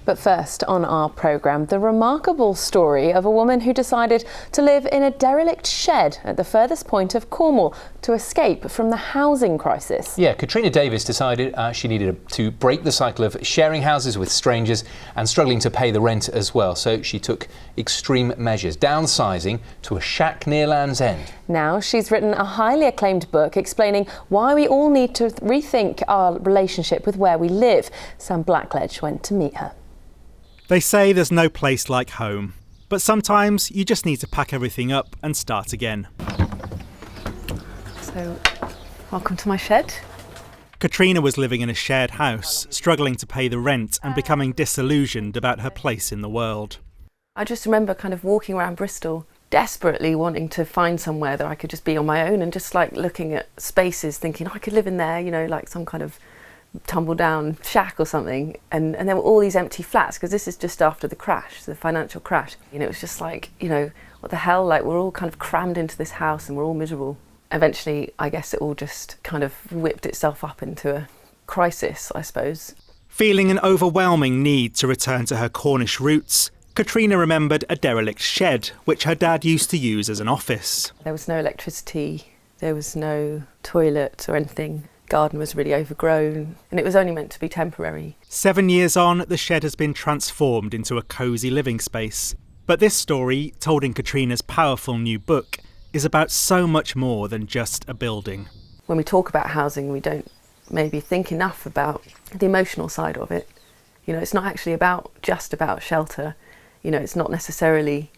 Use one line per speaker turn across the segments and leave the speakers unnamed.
But first on our programme, the remarkable story of a woman who decided to live in a derelict shed at the furthest point of Cornwall to escape from the housing crisis.
Yeah, Catrina Davies decided she needed to break the cycle of sharing houses with strangers and struggling to pay the rent as well. So she took extreme measures, downsizing to a shack near Land's End.
Now she's written a highly acclaimed book explaining why we all need to rethink our relationship with where we live. Sam Blackledge went to meet her.
They say there's no place like home, but sometimes you just need to pack everything up and start again.
So, welcome to my shed.
Catrina was living in a shared house, struggling to pay the rent and becoming disillusioned about her place in the world.
I just remember kind of walking around Bristol, desperately wanting to find somewhere that I could just be on my own and just like looking at spaces, thinking I could live in there, you know, like some kind of tumble down shack or something, and there were all these empty flats because this is just after the crash, the financial crash. You know, it was just like, you know, what the hell, like we're all kind of crammed into this house and we're all miserable. Eventually, I guess it all just kind of whipped itself up into a crisis, I suppose.
Feeling an overwhelming need to return to her Cornish roots, Catrina remembered a derelict shed which her dad used to use as an office.
There was no electricity, there was no toilet or anything. Garden was really overgrown and it was only meant to be temporary.
7 years on, the shed has been transformed into a cosy living space. But this story, told in Catrina's powerful new book, is about so much more than just a building.
When we talk about housing, we don't maybe think enough about the emotional side of it. You know, it's not actually just about shelter. You know, it's not necessarily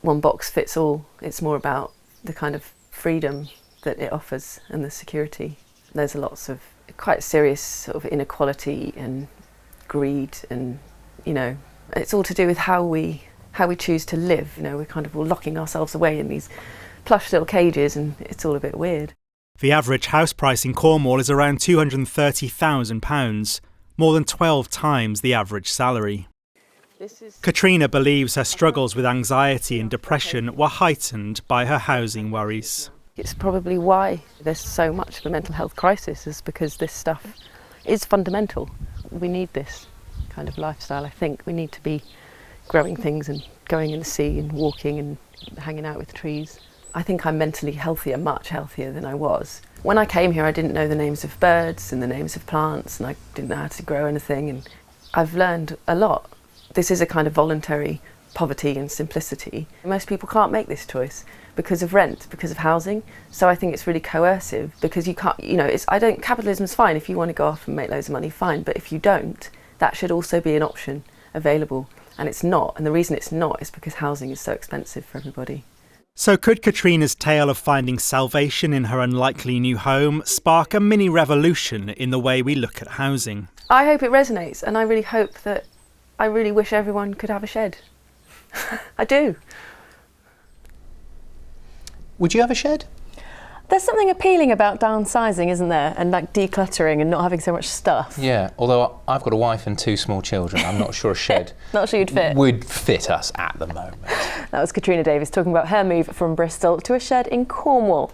one box fits all. It's more about the kind of freedom that it offers and the security. There's lots of quite serious sort of inequality and greed, and you know, it's all to do with how we choose to live. You know, we're kind of all locking ourselves away in these plush little cages, and it's all a bit weird.
The average house price in Cornwall is around £230,000, more than 12 times the average salary. Catrina believes her struggles with anxiety and depression were heightened by her housing worries.
It's probably why there's so much of a mental health crisis, is because this stuff is fundamental. We need this kind of lifestyle, I think. We need to be growing things and going in the sea and walking and hanging out with trees. I think I'm mentally healthier, much healthier than I was. When I came here, I didn't know the names of birds and the names of plants, and I didn't know how to grow anything, and I've learned a lot. This is a kind of voluntary poverty and simplicity. Most people can't make this choice because of rent, because of housing. So I think it's really coercive, because you can't, you know, capitalism's fine. If you want to go off and make loads of money, fine. But if you don't, that should also be an option available. And it's not. And the reason it's not is because housing is so expensive for everybody.
So could Catrina's tale of finding salvation in her unlikely new home spark a mini revolution in the way we look at housing?
I hope it resonates, and I really wish everyone could have a shed. I do.
Would you have a shed?
There's something appealing about downsizing, isn't there? And like decluttering and not having so much stuff.
Yeah, although I've got a wife and 2 small children, I'm not sure a shed
Not sure you'd fit.
would fit us at the moment.
That was Catrina Davies talking about her move from Bristol to a shed in Cornwall.